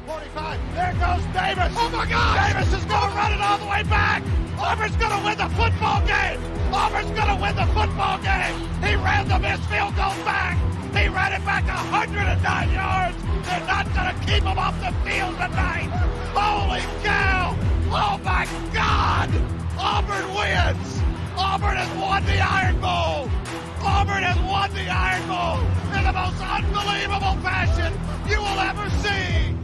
45. There goes Davis. Oh my God! Davis is going to run it all the way back. Auburn's going to win the football game. Auburn's going to win the football game. He ran the missed field goal back. He ran it back 109 yards. They're not going to keep him off the field tonight. Holy cow! Oh my God! Auburn wins. Auburn has won the Iron Bowl. Auburn has won the Iron Bowl in the most unbelievable fashion you will ever see.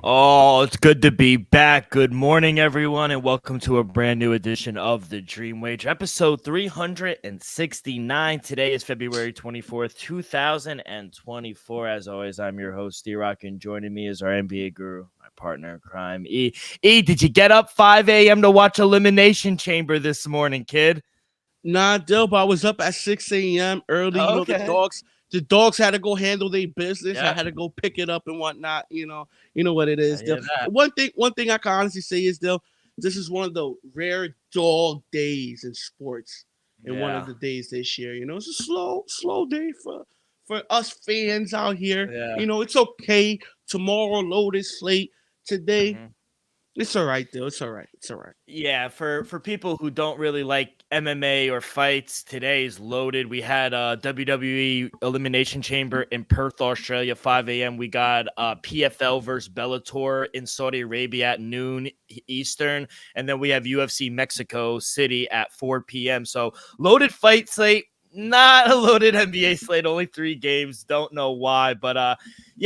Oh, it's good to be back. Good morning, everyone, and welcome to a brand new edition of The Dream Wage, episode 369. Today is February 24th, 2024. As always, I'm your host, D-Rock, and joining me is our NBA guru, my partner in crime, E. E, did you get up 5 a.m. to watch Elimination Chamber this morning, kid? Nah, Dill, but I was up at 6 a.m. early. Oh, okay. The dogs had to go handle their business. Yeah. I had to go pick it up and whatnot. You know what it is. Dill. One thing I can honestly say is, Dill, this is one of the rare dog days in sports. And one of the days this year, it's a slow day for us fans out here. Yeah. It's okay. Tomorrow, loaded slate. Today, It's all right, though. It's all right. Yeah, for people who don't really like MMA or fights, today's loaded. We had WWE Elimination Chamber in Perth, Australia, 5 a.m. We got PFL versus Bellator in Saudi Arabia at noon Eastern. And then we have UFC Mexico City at 4 p.m. So loaded fight slate. Not a loaded NBA slate, only 3 games. Don't know why, but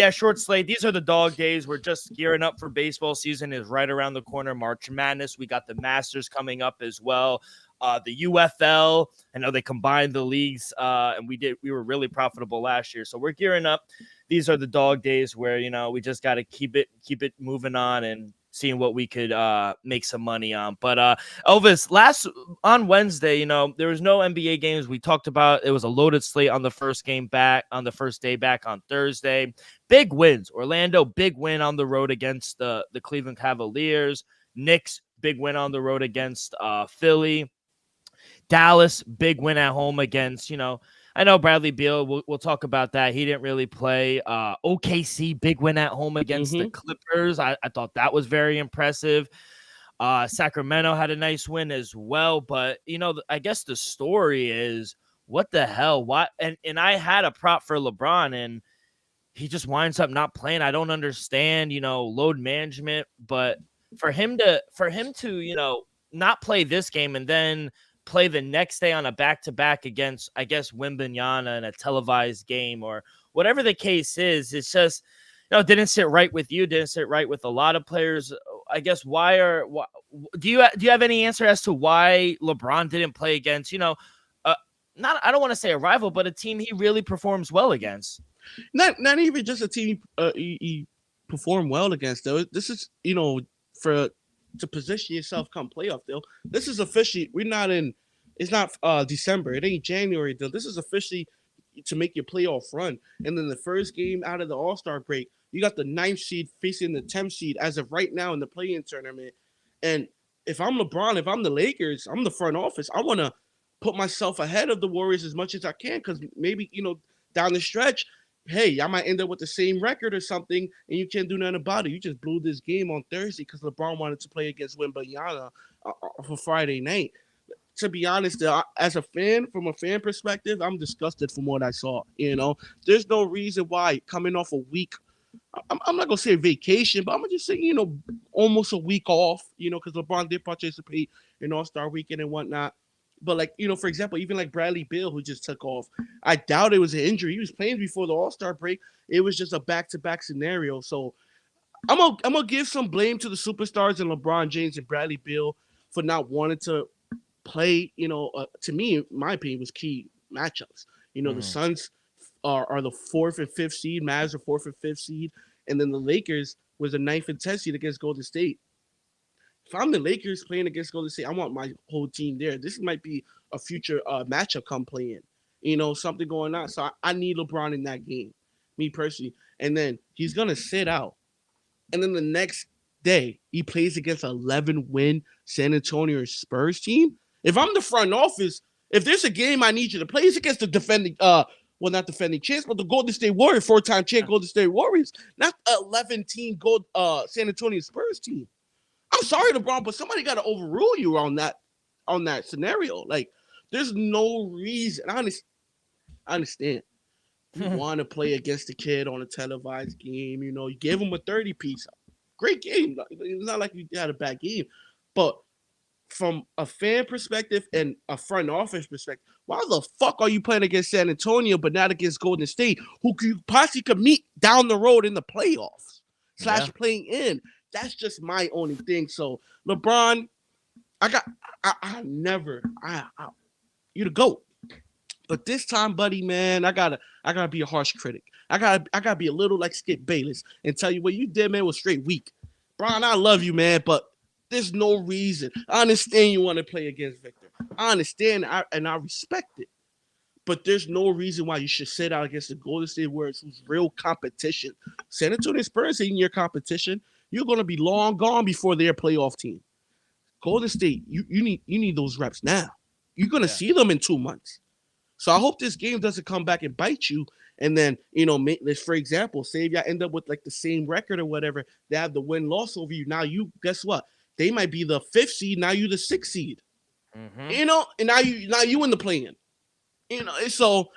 short slate. These are the dog days. We're just gearing up for baseball season is right around the corner. March Madness. We got the Masters coming up as well. The UFL. I know they combined the leagues, and we were really profitable last year. So we're gearing up. These are the dog days where we just got to keep it moving on and seeing what we could make some money on. But Elvis, on Wednesday, there was no NBA games. We talked about it was a loaded slate on the first day back on Thursday. Big wins. Orlando, big win on the road against the Cleveland Cavaliers. Knicks, big win on the road against Philly. Dallas, big win at home against, I know Bradley Beal, we'll talk about that. He didn't really play. OKC, big win at home against the Clippers. I thought that was very impressive. Sacramento had a nice win as well. But, I guess the story is, what the hell? Why? And I had a prop for LeBron, and he just winds up not playing. I don't understand, load management. But for him to not play this game and then play the next day on a back-to-back against, I guess, Wembanyama in a televised game or whatever the case is, it's just, didn't sit right with you, didn't sit right with a lot of players. I guess do you have any answer as to why LeBron didn't play against, I don't want to say a rival, but a team he really performs well against? Not even just a team he performed well against, though. This is, to position yourself come playoff, though. This is officially, it's not December. It ain't January, though. This is officially to make your playoff run. And then the first game out of the All-Star break, you got the 9th seed facing the 10th seed as of right now in the play-in tournament. And if I'm LeBron, if I'm the Lakers, I'm the front office. I want to put myself ahead of the Warriors as much as I can because maybe, down the stretch, hey, I might end up with the same record or something, and you can't do nothing about it. You just blew this game on Thursday because LeBron wanted to play against Wembanyama for Friday night. To be honest, as a fan, from a fan perspective, I'm disgusted from what I saw. There's no reason why coming off a week, I'm not going to say vacation, but I'm going to just say, almost a week off, because LeBron did participate in All-Star Weekend and whatnot. But, for example, even like Bradley Beal, who just took off, I doubt it was an injury. He was playing before the All-Star break. It was just a back-to-back scenario. So I'm gonna give some blame to the superstars and LeBron James and Bradley Beal for not wanting to play, to me, in my opinion, was key matchups. The Suns are the 4th and 5th seed. Mavs are 4th and 5th seed. And then the Lakers was the 9th and 10th seed against Golden State. If I'm the Lakers playing against Golden State, I want my whole team there. This might be a future matchup come playing. Something going on. So I need LeBron in that game, me personally. And then he's going to sit out. And then the next day, he plays against an 11-win San Antonio Spurs team. If I'm the front office, if there's a game I need you to play, it's against the defending well, not defending champs, but the Golden State Warriors, 4-time champ Golden State Warriors, not 11-team San Antonio Spurs team. I'm sorry, LeBron, but somebody got to overrule you on that scenario. Like, there's no reason. I understand. You want to play against the kid on a televised game. You know, you gave him a 30-piece. Great game. It's not like you had a bad game. But from a fan perspective and a front office perspective, why the fuck are you playing against San Antonio but not against Golden State, who you possibly could meet down the road in the playoffs / playing in? That's just my only thing. So, LeBron, you the GOAT. But this time, buddy, man, I gotta be a harsh critic. I gotta be a little like Skip Bayless and tell you what you did, man, was straight weak. Brian, I love you, man, but there's no reason. I understand you want to play against Victor. I understand and I respect it. But there's no reason why you should sit out against the Golden State Warriors, who's real competition. San Antonio Spurs ain't your competition. You're gonna be long gone before their playoff team. Golden State, you need those reps now. You're gonna see them in 2 months. So I hope this game doesn't come back and bite you. And then, let's, for example, say if y'all end up with like the same record or whatever, they have the win-loss over you. Now you, guess what? They might be the 5th seed. Now you the 6th seed. Mm-hmm. And now you in the play-in. So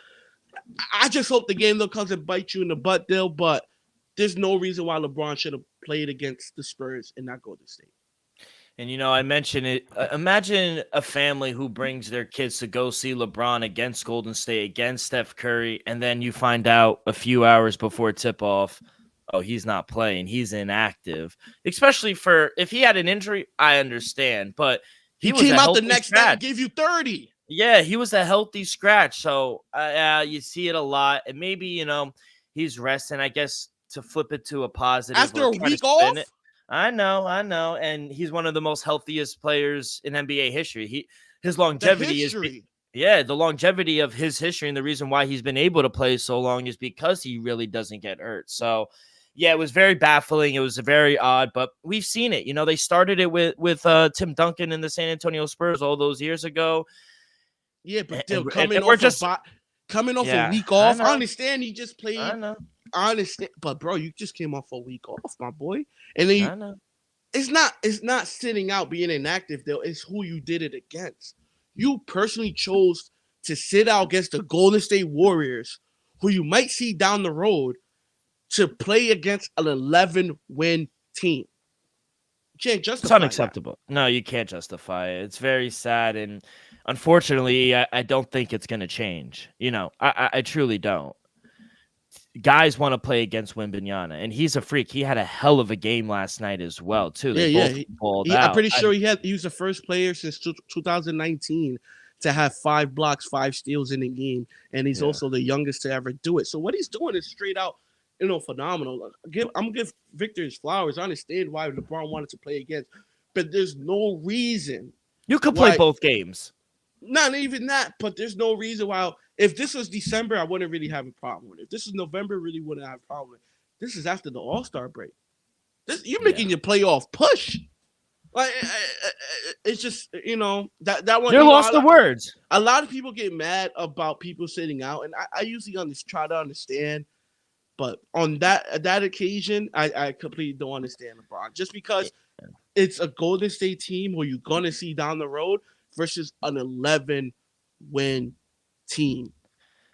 I just hope the game though comes and bite you in the butt, Dill. But there's no reason why LeBron should have played against the Spurs and not Golden State. And, I mentioned it. Imagine a family who brings their kids to go see LeBron against Golden State, against Steph Curry, and then you find out a few hours before tip-off, oh, he's not playing. He's inactive. Especially if he had an injury, I understand. But he came out the next night and gave you 30. Yeah, he was a healthy scratch. So you see it a lot. And maybe, he's resting, I guess, to flip it to a positive. After a week off? I know. And he's one of the most healthiest players in NBA history. His longevity is the longevity of his history. And the reason why he's been able to play so long is because he really doesn't get hurt. So, yeah, it was very baffling. It was very odd, but we've seen it. They started it with Tim Duncan in the San Antonio Spurs all those years ago. Yeah, but coming off a week off. I understand he just played. I know. I understand, but bro, you just came off a week off, my boy. And then it's not sitting out being inactive though. It's who you did it against. You personally chose to sit out against the Golden State Warriors, who you might see down the road, to play against an 11-win team. You can't justify it's unacceptable. That. No, you can't justify it. It's very sad, and unfortunately, I don't think it's going to change. I truly don't. Guys want to play against Wembanyama, and he's a freak. He had a hell of a game last night as well, too. I'm pretty sure he was the first player since 2019 to have 5 blocks, 5 steals in a game, and he's also the youngest to ever do it. So what he's doing is straight out, phenomenal. I'm gonna give Victor his flowers. I understand why LeBron wanted to play against, but there's no reason you could play both games. Not even that, but there's no reason why. If this was December, I wouldn't really have a problem with it. If this is November, really wouldn't have a problem with it. This is after the All-Star break. You're making your playoff push. Like it's just that one. You're lost the words. A lot of people get mad about people sitting out, and I usually try to understand. But on that occasion, I completely don't understand LeBron. Just because it's a Golden State team who you're gonna see down the road versus an 11-win team.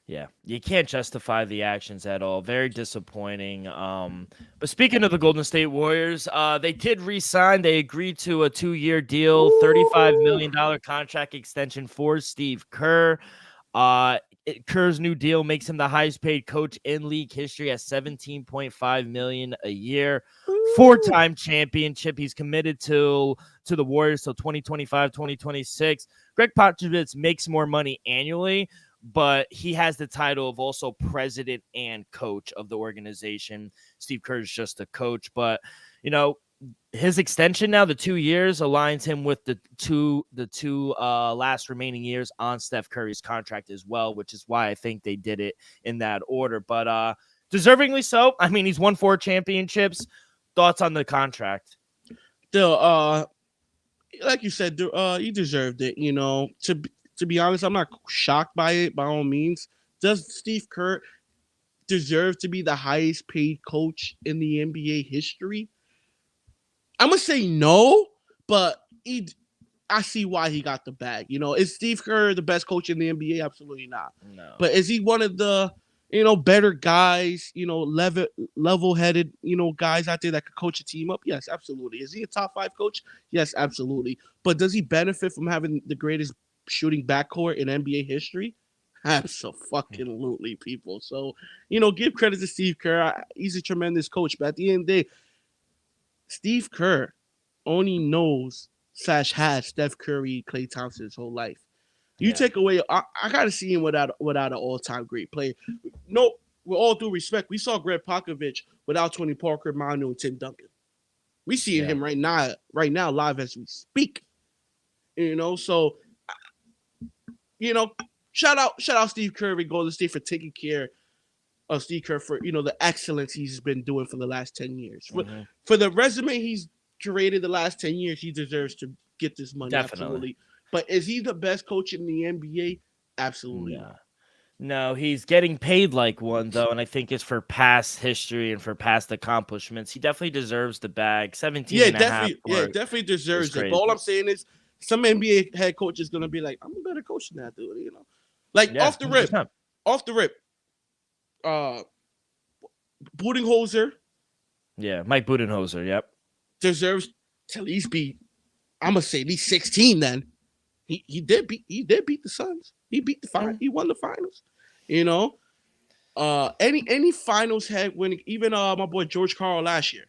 Yeah, you can't justify the actions at all. Very disappointing. But speaking of the Golden State Warriors, they did re-sign. They agreed to a 2-year deal, $35 million contract extension for Steve Kerr. Kerr's new deal makes him the highest paid coach in league history at $17.5 million a year. 4-time championship. He's committed to the Warriors till 2025, 2026. Greg Popovich makes more money annually, but he has the title of also president and coach of the organization. Steve Kerr is just a coach, but his extension now, the 2 years, aligns him with the two last remaining years on Steph Curry's contract as well, which is why I think they did it in that order. But deservingly so. I mean, he's won 4 championships. Thoughts on the contract? Like you said, he deserved it. To be honest, I'm not shocked by it by all means. does Steve Kerr deserve to be the highest paid coach in the NBA history? I'm gonna say no, but I see why he got the bag. Is Steve Kerr the best coach in the NBA? Absolutely not. No. But is he one of the better guys? Level-headed guys out there that could coach a team up? Yes, absolutely. Is he a top 5 coach? Yes, absolutely. But does he benefit from having the greatest shooting backcourt in NBA history? Absolutely, people. So give credit to Steve Kerr. He's a tremendous coach. But at the end of the day, Steve Kerr only knows / has Steph Curry, Klay Thompson his whole life. You take away, I gotta see him without an all-time great player. No, with all due respect, we saw Greg Popovich without Tony Parker, Manu, and Tim Duncan. We seeing him right now live as we speak. So shout out Steve Kerr and Golden State for taking care of Steve Kerr for the excellence he's been doing for the last 10 years. For the resume he's curated the last 10 years, he deserves to get this money. Definitely. Absolutely. But is he the best coach in the NBA? Absolutely not. No, he's getting paid like one, though, and I think it's for past history and for past accomplishments. He definitely deserves the bag. 17 and a half. Definitely deserves it. But all I'm saying is some NBA head coach is going to be like, I'm a better coach than that dude, Like, off the rip. Budenholzer. Yeah, Mike Budenholzer, yep. Deserves to at least be, I'm going to say at least 16 then. He did beat the Suns. He beat the final. He won the finals. Any finals head winning, even my boy George Karl last year.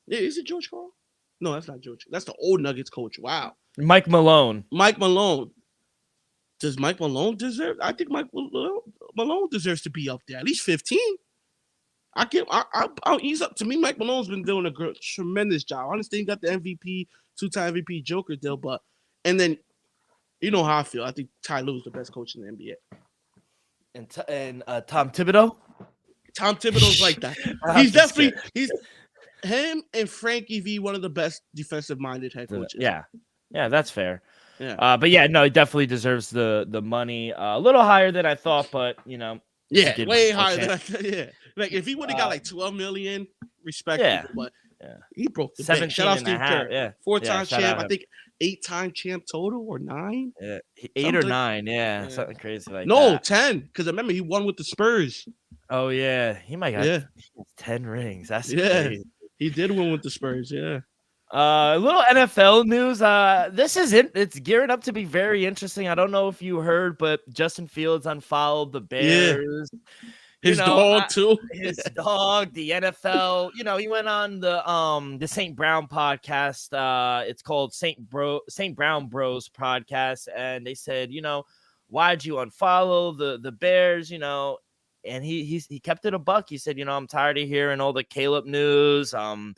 Is it George Karl? No, that's not George. That's the old Nuggets coach. Wow. Mike Malone. Does Mike Malone deserve? I think Mike Malone deserves to be up there, at least 15. I'll ease up. To me, Mike Malone's been doing a tremendous job. I understand he got the MVP, 2-time MVP Joker deal, and then you know how I feel. I think Ty Lue's the best coach in the NBA. And Tom Thibodeau? Tom Thibodeau's like that. He's him and Frankie V, one of the best defensive-minded head coaches. Yeah, that's fair. Yeah. But yeah, no, he definitely deserves the money. A little higher than I thought, but yeah, way higher than I thought. Yeah, like if he would have got like 12 million, respectable. But he broke the bank. Shout out Steve Kerr. Yeah, 4-time champ. I think 8-time champ total or 9. Yeah, 8 or 9. Yeah, something crazy like that. No, 10. Because I remember he won with the Spurs. Oh yeah, he might got 10 rings. That's crazy. He did win with the Spurs. Yeah. A little NFL news. This is it. It's gearing up to be very interesting. I don't know if you heard, but Justin Fields unfollowed the Bears. Yeah. His dog too. His dog. The NFL. He went on the St. Brown podcast. It's called St. Brown Bros podcast, and they said, why'd you unfollow the Bears? And he kept it a buck. He said, I'm tired of hearing all the Caleb news. I'm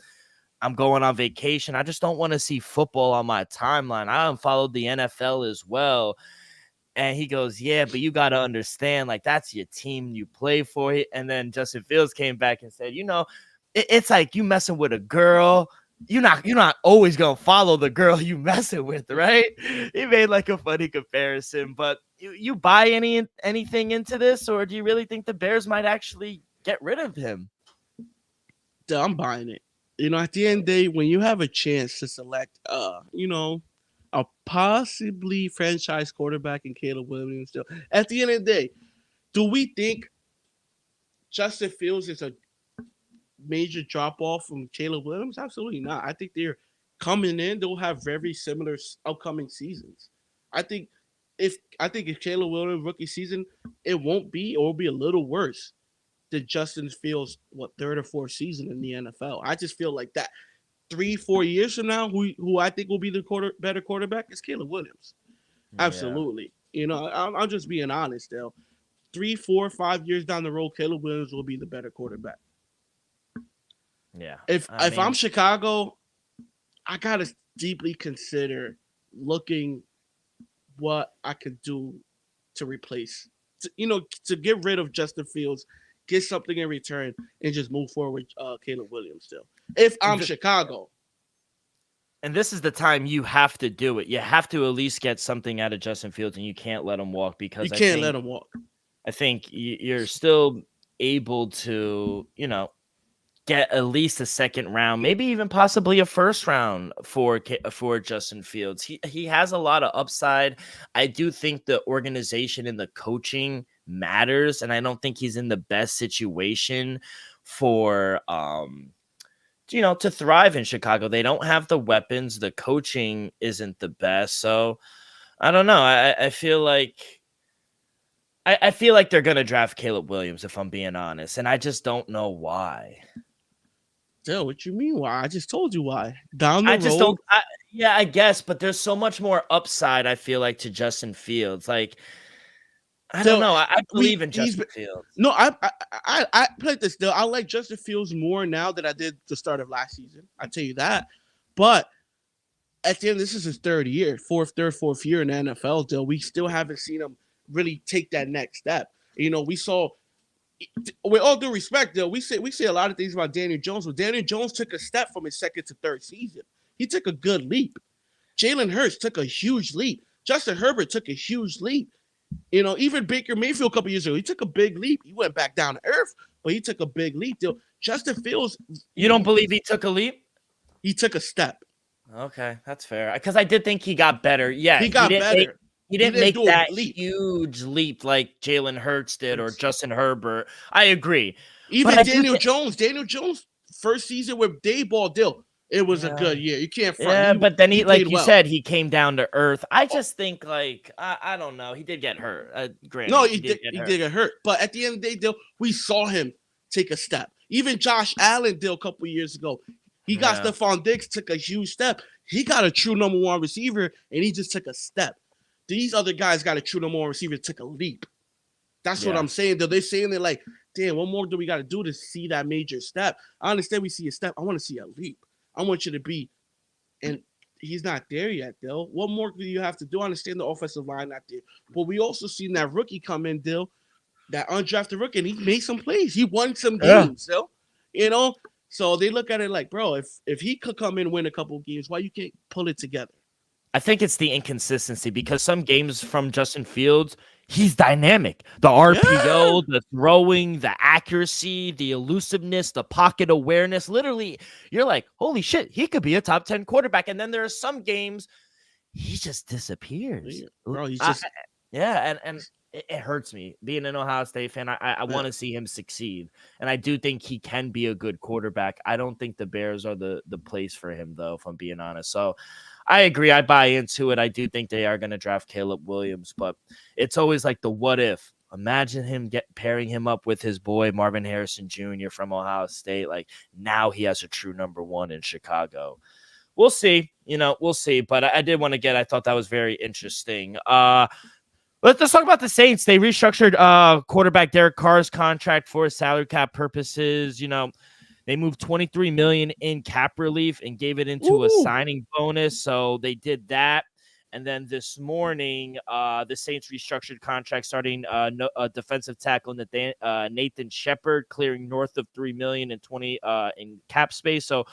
going on vacation. I just don't want to see football on my timeline. I unfollowed the NFL as well. And he goes, yeah, but you got to understand, like, that's your team you play for. And then Justin Fields came back and said, it's like you messing with a girl. You're not always going to follow the girl you messing with, right? He made like a funny comparison. But you buy anything into this, or do you really think the Bears might actually get rid of him? I'm buying it. At the end of the day, when you have a chance to select, a possibly franchise quarterback in Caleb Williams, still, at the end of the day, do we think Justin Fields is a major drop-off from Caleb Williams? Absolutely not. I think they're coming in. They'll have very similar upcoming seasons. I think if Caleb Williams rookie season, it won't be, or will be a little worse than Justin Fields, third or fourth season in the NFL. I just feel like that 3-4 years from now, who I think will be the better quarterback is Caleb Williams. Absolutely. I'm just being honest, though. 3, 4, 5 years down the road, Caleb Williams will be the better quarterback. Yeah. If I'm Chicago, I gotta deeply consider looking what I could do to replace, to get rid of Justin Fields, get something in return, and just move forward with Caleb Williams still. If I'm Chicago. And this is the time you have to do it. You have to at least get something out of Justin Fields, and you can't let him walk because you can't let him walk. I think you're still able to, get at least a second round, maybe even possibly a first round for Justin Fields. He has a lot of upside. I do think the organization and the coaching matters, and I don't think he's in the best situation for to thrive in Chicago. They don't have the weapons. The coaching isn't the best. So I don't know. I feel like I feel like they're gonna draft Caleb Williams, if I'm being honest, and I just don't know why. Still, what you mean? Why? I just told you why. Down the I road. just don't. Yeah, I guess, but there's so much more upside. I feel like to Justin Fields. Like I don't know. I believe in Justin Fields. No, I played this deal. I like Justin Fields more now than I did the start of last season. I tell you that. But at the end, this is his third year, fourth year in the NFL. Deal. We still haven't seen him really take that next step. We saw. With all due respect, though, we say a lot of things about Daniel Jones, but Daniel Jones took a step from his second to third season. He took a good leap. Jalen Hurts took a huge leap. Justin Herbert took a huge leap. Even Baker Mayfield a couple years ago, he took a big leap. He went back down to earth, but he took a big leap. Justin Fields. You don't believe he took a leap? He took a step. Okay, that's fair. Because I did think he got better. Yeah, he got better. He didn't make that huge leap like Jalen Hurts did or Justin Herbert. I agree. Even Daniel Jones, first season with Dayball Dill, it was a good year. You can't front. Yeah, but then he like you said, he came down to earth. I just think I don't know. He did get hurt. Granted, no, he did get hurt. But at the end of the day, Dill, we saw him take a step. Even Josh Allen, Dill, a couple years ago, he got Stephon Diggs, took a huge step. He got a true number one receiver, and he just took a step. These other guys got a true number one receiver, took a leap. That's what I'm saying. They're saying they're like, damn, what more do we got to do to see that major step? I understand we see a step. I want to see a leap. I want you to be, and he's not there yet, Dill. What more do you have to do? I understand the offensive line not there. But we also seen that rookie come in, Dill, that undrafted rookie, and he made some plays. He won some games, Dill. So they look at it like, bro, if he could come in and win a couple of games, why you can't pull it together? I think it's the inconsistency because some games from Justin Fields, he's dynamic. The RPO, the throwing, the accuracy, the elusiveness, the pocket awareness. Literally, you're like, holy shit, he could be a top 10 quarterback. And then there are some games he just disappears. Bro, he's just and it hurts me. Being an Ohio State fan, I want to see him succeed. And I do think he can be a good quarterback. I don't think the Bears are the place for him, though, if I'm being honest. So I agree. I buy into it. I do think they are going to draft Caleb Williams, but it's always like the what if. Imagine him pairing him up with his boy Marvin Harrison Jr. from Ohio State. Like now he has a true number one in Chicago. We'll see. We'll see. But I did want to I thought that was very interesting. Let's talk about the Saints. They restructured quarterback Derek Carr's contract for salary cap purposes. They moved $23 million in cap relief and gave it into a signing bonus. So they did that. And then this morning, the Saints restructured contract starting defensive tackle Nathan Shepard, clearing north of $3 million and $20 in cap space. So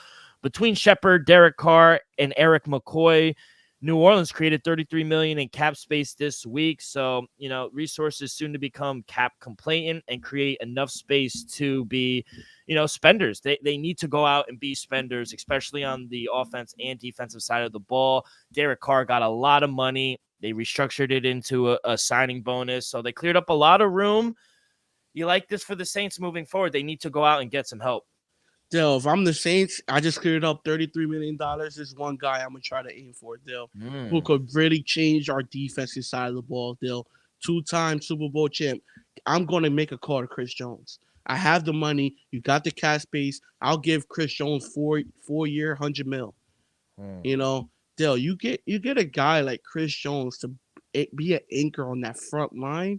between Shepard, Derek Carr, and Eric McCoy, New Orleans created $33 million in cap space this week. So, resources soon to become cap compliant and create enough space to be, spenders. They need to go out and be spenders, especially on the offense and defensive side of the ball. Derek Carr got a lot of money. They restructured it into a signing bonus. So they cleared up a lot of room. You like this for the Saints moving forward. They need to go out and get some help. Dill, if I'm the Saints, I just cleared up $33 million. There's one guy I'm going to try to aim for, Dill, who could really change our defensive side of the ball, Dill. 2-time Super Bowl champ. I'm going to make a call to Chris Jones. I have the money. You got the cash base. I'll give Chris Jones four-year, $100 million. Dill, you get a guy like Chris Jones to be an anchor on that front line.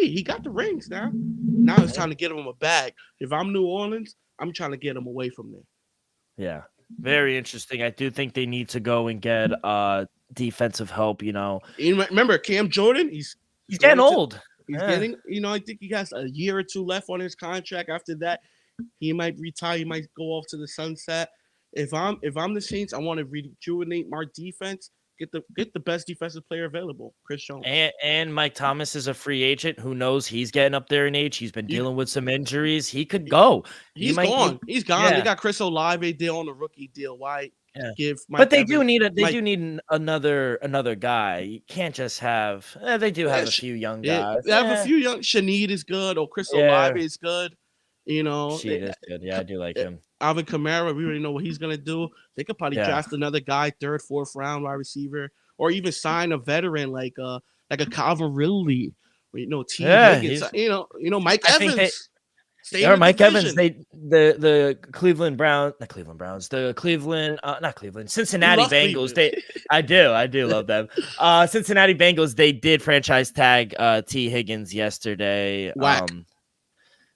He got the rings now. Now it's time to get him a bag. If I'm New Orleans, I'm trying to get him away from there. Yeah, very interesting. I do think they need to go and get defensive help. Remember Cam Jordan? He's getting old. He's getting. I think he has a year or two left on his contract. After that, he might retire. He might go off to the sunset. If I'm the Saints, I want to rejuvenate my defense. get the best defensive player available, Chris Jones. And Mike Thomas is a free agent. Who knows? He's getting up there in age. He's been dealing with some injuries. He could go. He's gone. He's gone. Yeah. They got Chris Olave deal on the rookie deal. Why give Mike But they Evans, do need another guy. You can't just have they do have a few young guys. They have a few young. Shaneed is good, or Chris Olave is good. You know, Shaneed is good. Yeah, I do like him. Alvin Kamara, we already know what he's gonna do. They could probably draft another guy, 3rd, 4th round wide receiver, or even sign a veteran like a Calvin Ridley, or, T. Higgins. Mike Evans. Mike Evans. The Cleveland Browns, not Cleveland Browns, the Cleveland, not Cleveland, Cincinnati Bengals. Cleveland. I do love them. Cincinnati Bengals. They did franchise tag T. Higgins yesterday. Whack.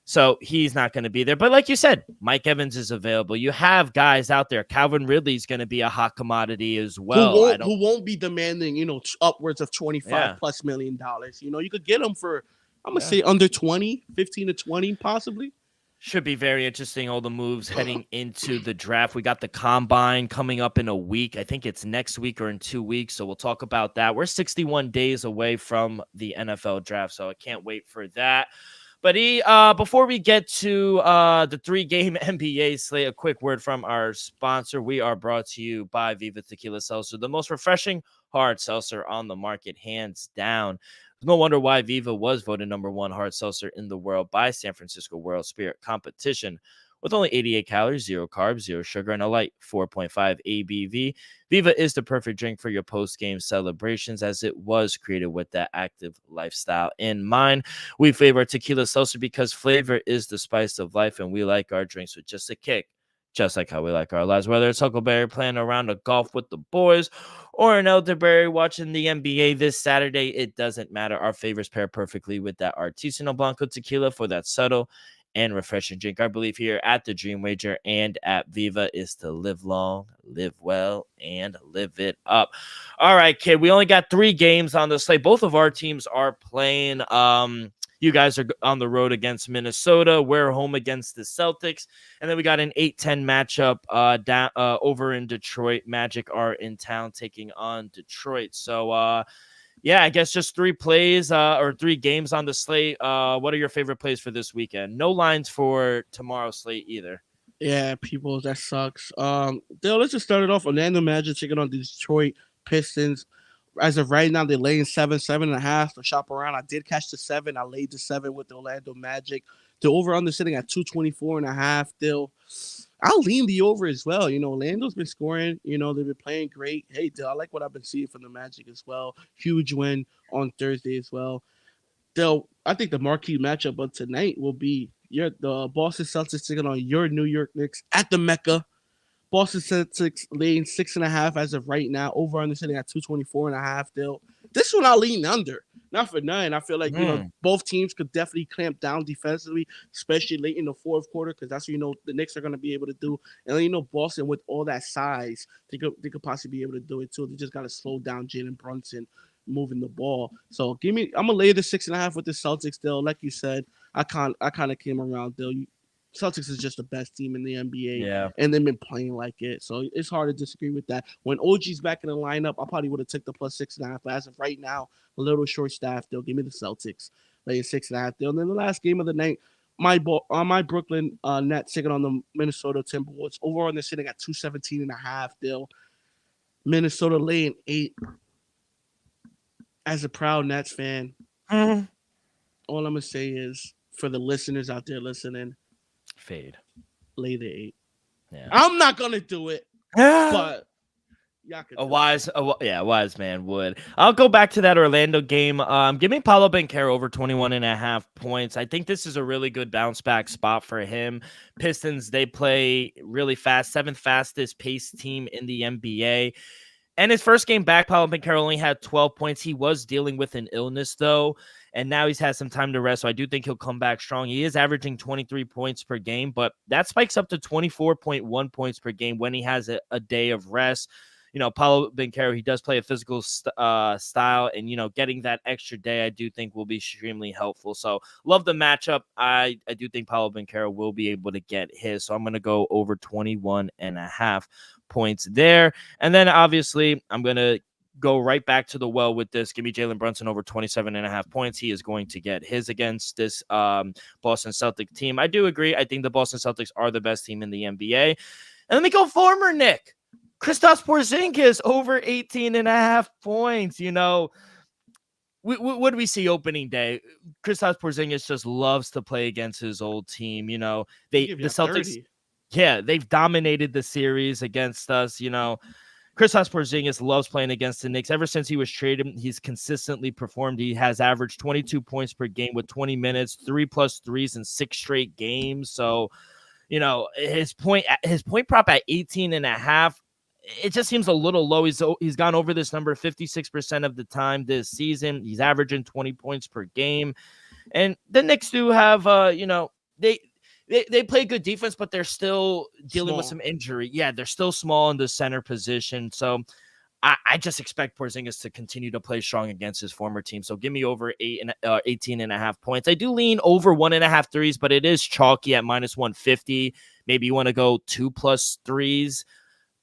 So he's not going to be there. But like you said, Mike Evans is available. You have guys out there. Calvin Ridley's going to be a hot commodity as well. Who won't be demanding, upwards of $25+ million. You could get him for, I'm going to say under 20, 15 to 20 possibly. Should be very interesting, all the moves heading into the draft. We got the combine coming up in a week. I think it's next week or in 2 weeks. So we'll talk about that. We're 61 days away from the NFL draft, so I can't wait for that. But before we get to the 3-game NBA slate, a quick word from our sponsor. We are brought to you by Viva Tequila Seltzer, the most refreshing hard seltzer on the market, hands down. No wonder why Viva was voted #1 hard seltzer in the world by San Francisco World Spirit Competition. With only 88 calories, 0 carbs, 0 sugar, and a light 4.5 ABV, Viva is the perfect drink for your post-game celebrations, as it was created with that active lifestyle in mind. We favor tequila seltzer because flavor is the spice of life, and we like our drinks with just a kick, just like how we like our lives. Whether it's Huckleberry playing around a golf with the boys or an elderberry watching the NBA this Saturday, it doesn't matter. Our favorites pair perfectly with that artisanal Blanco tequila for that subtle and refreshing drink. Our belief here at the Dream Wager and at Viva is to live long, live well, and live it up. All right, kid, we only got 3 games on the slate. Both of our teams are playing. You guys are on the road against Minnesota. We're home against the Celtics. And then we got an 8-10 matchup down over in Detroit. Magic are in town taking on Detroit. So, yeah, I guess just 3 plays or 3 games on the slate. What are your favorite plays for this weekend? No lines for tomorrow's slate either. Yeah, people, that sucks. Dale, let's just start it off. Orlando Magic taking on the Detroit Pistons. As of right now, they're laying 7.5 to shop around. I did catch the 7. I laid the 7 with the Orlando Magic. The over-under sitting at 224.5. Dale, I'll lean the over as well. Orlando's been scoring. They've been playing great. Hey, Dale, I like what I've been seeing from the Magic as well. Huge win on Thursday as well. Dale, I think the marquee matchup of tonight will be the Boston Celtics taking on your New York Knicks at the Mecca. Boston Celtics laying 6.5 as of right now. Over under sitting at 224.5. Dale, this one I'll lean under. Not for nothing. I feel like both teams could definitely clamp down defensively, especially late in the 4th quarter, because that's what the Knicks are going to be able to do. And then Boston with all that size, they could possibly be able to do it too. They just got to slow down Jalen Brunson moving the ball. So I'm gonna lay the 6.5 with the Celtics. Still, like you said, I kind of came around. Still, Celtics is just the best team in the NBA, and they've been playing like it. So it's hard to disagree with that. When OG's back in the lineup, I probably would have took the plus 6.5. But as of right now, a little short staff. They'll give me the Celtics laying 6.5. And then the last game of the night, my Brooklyn Nets taking on the Minnesota Timberwolves. Overall, they're sitting at 217.5. Still, Minnesota laying 8. As a proud Nets fan, all I'm gonna say is for the listeners out there listening, fade. Lay the 8. Yeah. I'm not gonna do it, but y'all could. A wise man would. I'll go back to that Orlando game. Give me Paolo Banchero over 21.5 points. I think this is a really good bounce back spot for him. Pistons, they play really fast, 7th fastest paced team in the NBA. And his first game back, Paolo Banchero only had 12 points. He was dealing with an illness, though, and now he's had some time to rest, so I do think he'll come back strong. He is averaging 23 points per game, but that spikes up to 24.1 points per game when he has a day of rest. Paolo Banchero, he does play a physical style, and, getting that extra day I do think will be extremely helpful. So love the matchup. I do think Paolo Banchero will be able to get his, so I'm going to go over 21.5 points there. And then obviously I'm going to go right back to the well with this. Give me Jalen Brunson over 27.5 points. He is going to get his against this Boston Celtic team. I do agree. I think the Boston Celtics are the best team in the NBA. And let me go former Nick. Kristaps Porzingis over 18.5 points. You know, what do we see opening day? Kristaps Porzingis just loves to play against his old team. You know, the Celtics, 30. yeah, they've dominated the series against us. You know, Kristaps Porzingis loves playing against the Knicks. Ever since he was traded, he's consistently performed. He has averaged 22 points per game with 20 minutes, 3+ threes in 6 straight games. So, you know, his point prop at 18.5. It just seems a little low. He's gone over this number 56% of the time this season. He's averaging 20 points per game. And the Knicks do have, you know, they play good defense, but they're still dealing with some injury. Yeah, they're still small in the center position. So I just expect Porzingis to continue to play strong against his former team. So give me over 18.5 points. I do lean over 1.5 threes, but it is chalky at -150. Maybe you want to go 2+ threes.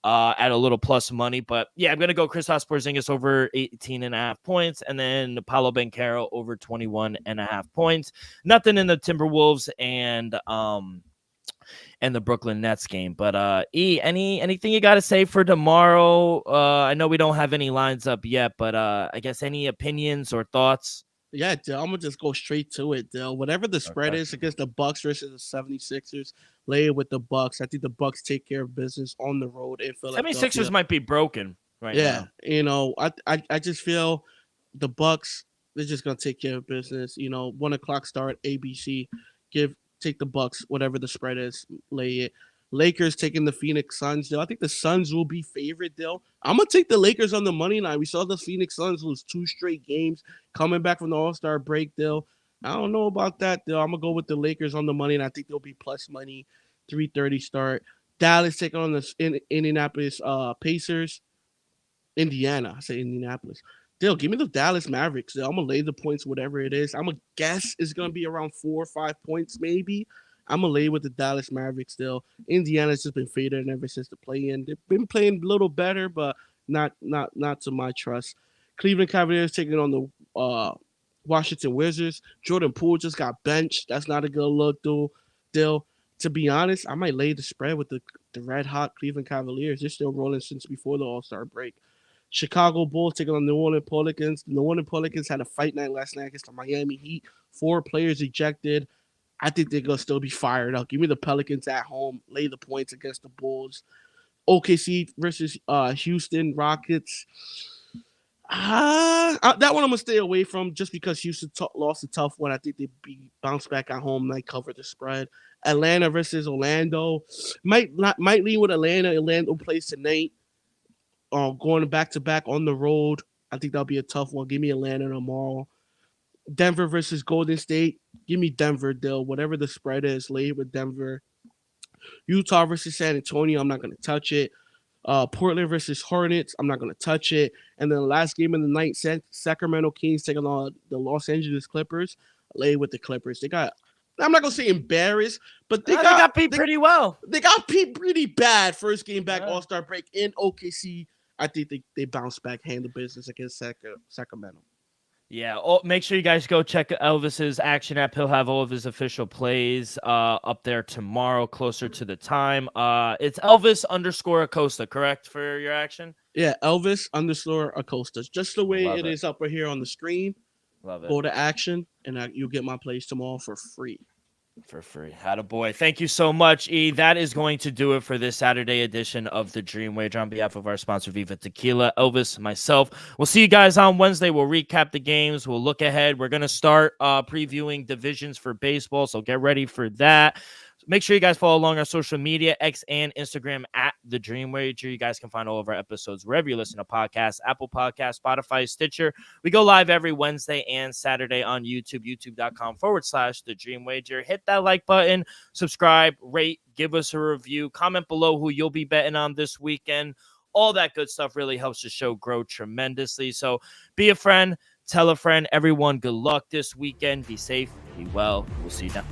At a little plus money. But yeah, I'm going to go Kristaps Porzingis over 18.5 points, and then Paolo Banchero over 21.5 points. Nothing in the Timberwolves and the Brooklyn Nets game. But anything you got to say for tomorrow? I know we don't have any lines up yet, but I guess any opinions or thoughts? Yeah, Dill, I'm gonna just go straight to it, Dill. Whatever the spread is against the Bucks versus the 76ers, lay it with the Bucks. I think the Bucks take care of business on the road in Philadelphia. 76ers might be broken right now. You know, I just feel the Bucks, they're just gonna take care of business. You know, 1:00 start, ABC. Take the Bucks, whatever the spread is, lay it. Lakers taking the Phoenix Suns, Dill. I think the Suns will be favored, Dill. I'm gonna take the Lakers on the money line. We saw the Phoenix Suns lose 2 straight games coming back from the All-Star break, Dill. I don't know about that, Dill. I'm gonna go with the Lakers on the money, and I think they'll be plus money. 3:30 start. Dallas taking on the Indianapolis Pacers. Indiana, I say Indianapolis. Dill, give me the Dallas Mavericks. Dill. I'm gonna lay the points, whatever it is. I'm gonna guess it's gonna be around 4 or 5 points, maybe. I'm gonna lay with the Dallas Mavericks still. Indiana's just been faded ever since the play-in. They've been playing a little better, but not to my trust. Cleveland Cavaliers taking on the Washington Wizards. Jordan Poole just got benched. That's not a good look, Dill. To be honest, I might lay the spread with the red hot Cleveland Cavaliers. They're still rolling since before the All-Star break. Chicago Bulls taking on New Orleans Pelicans. The New Orleans Pelicans had a fight night last night against the Miami Heat. 4 players ejected. I think they're going to still be fired up. Give me the Pelicans at home. Lay the points against the Bulls. OKC versus Houston Rockets. That one I'm going to stay away from just because Houston lost a tough one. I think they'd bounce back at home and cover the spread. Atlanta versus Orlando. Might lean with Atlanta. Orlando plays tonight. Going back-to-back on the road. I think that'll be a tough one. Give me Atlanta tomorrow. Denver versus Golden State. Give me Denver, Dill. Whatever the spread is, lay it with Denver. Utah versus San Antonio. I'm not going to touch it. Portland versus Hornets. I'm not going to touch it. And then the last game of the night, Sacramento Kings taking on the Los Angeles Clippers. Lay it with the Clippers. They got, I'm not going to say embarrassed, but they got beat pretty well. They got beat pretty bad first game back All-Star break in OKC. I think they bounce back, handle business against Sacramento. Yeah, make sure you guys go check Elvis's action app. He'll have all of his official plays up there tomorrow, closer to the time. It's Elvis_Acosta, correct, for your action? Yeah, Elvis_Acosta. Just the way it is up right here on the screen. Love it. Go to action, and you'll get my plays tomorrow for free. For free. Attaboy. Thank you so much, E. That is going to do it for this Saturday edition of the Dream Wager. On behalf of our sponsor, Viva Tequila, Elvis, myself, we'll see you guys on Wednesday. We'll recap the games. We'll look ahead. We're going to start previewing divisions for baseball, so get ready for that. Make sure you guys follow along our social media, X and Instagram at The Dream Wager. You guys can find all of our episodes wherever you listen to podcasts, Apple Podcasts, Spotify, Stitcher. We go live every Wednesday and Saturday on YouTube, youtube.com/The Dream Wager. Hit that like button, subscribe, rate, give us a review, comment below who you'll be betting on this weekend. All that good stuff really helps the show grow tremendously. So be a friend, tell a friend. Everyone, good luck this weekend. Be safe, be well. We'll see you down.